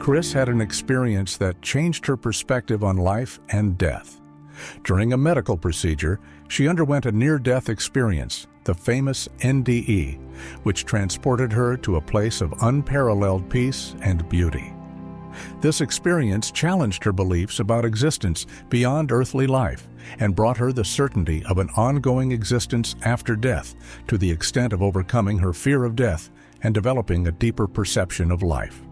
Cris had an experience that changed her perspective on life and death. During a medical procedure, she underwent a near-death experience, the famous NDE, which transported her to a place of unparalleled peace and beauty. This experience challenged her beliefs about existence beyond earthly life and brought her the certainty of an ongoing existence after death, to the extent of overcoming her fear of death and developing a deeper perception of life.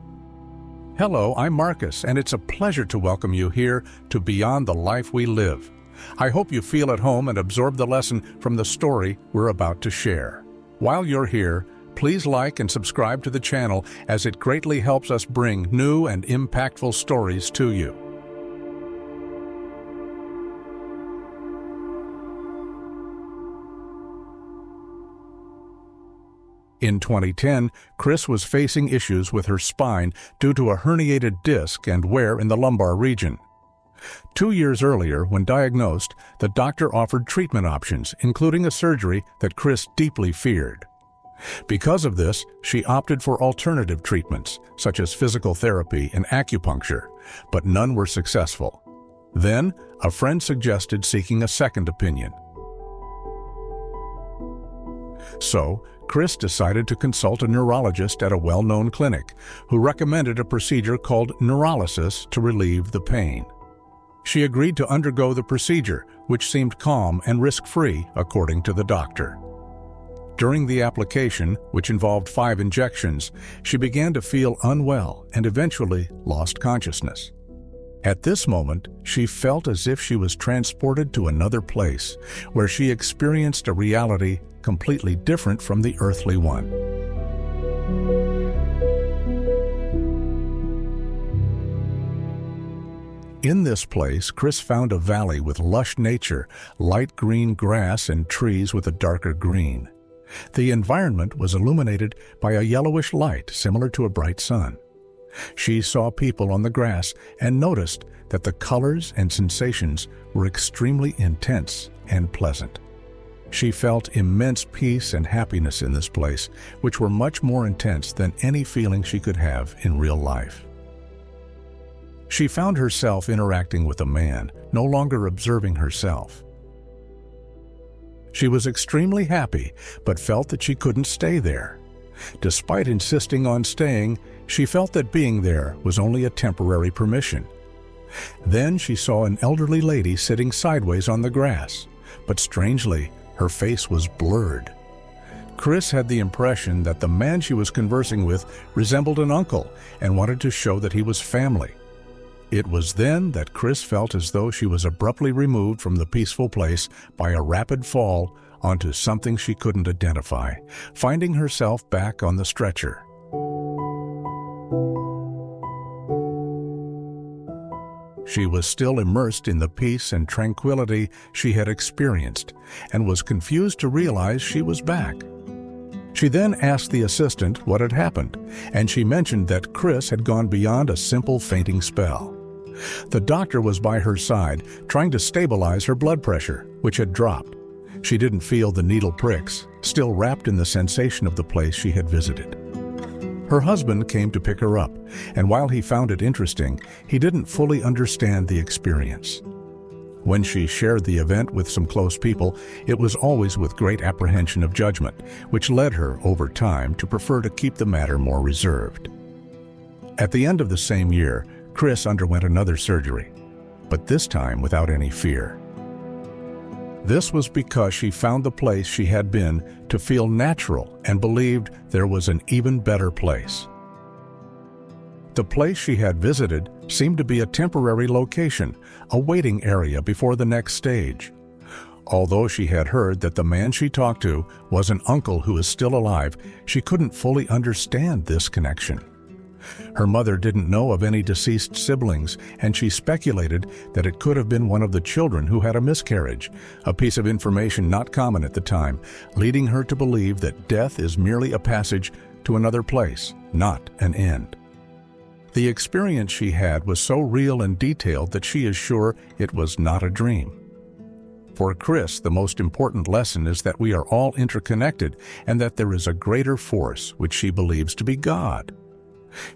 Hello, I'm Marcus, and it's a pleasure to welcome you here to Beyond the Life We Live. I hope you feel at home and absorb the lesson from the story we're about to share. While you're here, please like and subscribe to the channel, as it greatly helps us bring new and impactful stories to you. In 2010, Cris was facing issues with her spine due to a herniated disc and wear in the lumbar region. 2 years earlier, when diagnosed, the doctor offered treatment options, including a surgery that Cris deeply feared. Because of this, she opted for alternative treatments, such as physical therapy and acupuncture, but none were successful. Then, a friend suggested seeking a second opinion. So, Cris decided to consult a neurologist at a well-known clinic, who recommended a procedure called neurolysis to relieve the pain. She agreed to undergo the procedure, which seemed calm and risk-free, according to the doctor. During the application, which involved 5 injections, she began to feel unwell and eventually lost consciousness. At this moment, she felt as if she was transported to another place, where she experienced a reality completely different from the earthly one. In this place, Cris found a valley with lush nature, light green grass and trees with a darker green. The environment was illuminated by a yellowish light similar to a bright sun. She saw people on the grass and noticed that the colors and sensations were extremely intense and pleasant. She felt immense peace and happiness in this place, which were much more intense than any feeling she could have in real life. She found herself interacting with a man, no longer observing herself. She was extremely happy, but felt that she couldn't stay there. Despite insisting on staying, she felt that being there was only a temporary permission. Then she saw an elderly lady sitting sideways on the grass, but strangely, her face was blurred. Cris had the impression that the man she was conversing with resembled an uncle and wanted to show that he was family. It was then that Cris felt as though she was abruptly removed from the peaceful place by a rapid fall onto something she couldn't identify, finding herself back on the stretcher. She was still immersed in the peace and tranquility she had experienced, and was confused to realize she was back. She then asked the assistant what had happened, and she mentioned that Cris had gone beyond a simple fainting spell. The doctor was by her side, trying to stabilize her blood pressure, which had dropped. She didn't feel the needle pricks, still wrapped in the sensation of the place she had visited. Her husband came to pick her up, and while he found it interesting, he didn't fully understand the experience. When she shared the event with some close people, it was always with great apprehension of judgment, which led her, over time, to prefer to keep the matter more reserved. At the end of the same year, Cris underwent another surgery, but this time without any fear. This was because she found the place she had been to feel natural and believed there was an even better place. The place she had visited seemed to be a temporary location, a waiting area before the next stage. Although she had heard that the man she talked to was an uncle who is still alive, she couldn't fully understand this connection. Her mother didn't know of any deceased siblings, and she speculated that it could have been one of the children who had a miscarriage, a piece of information not common at the time, leading her to believe that death is merely a passage to another place, not an end. The experience she had was so real and detailed that she is sure it was not a dream. For Cris, the most important lesson is that we are all interconnected and that there is a greater force which she believes to be God.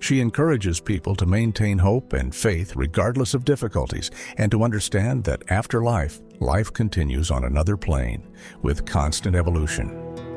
She encourages people to maintain hope and faith regardless of difficulties, and to understand that after life, life continues on another plane with constant evolution.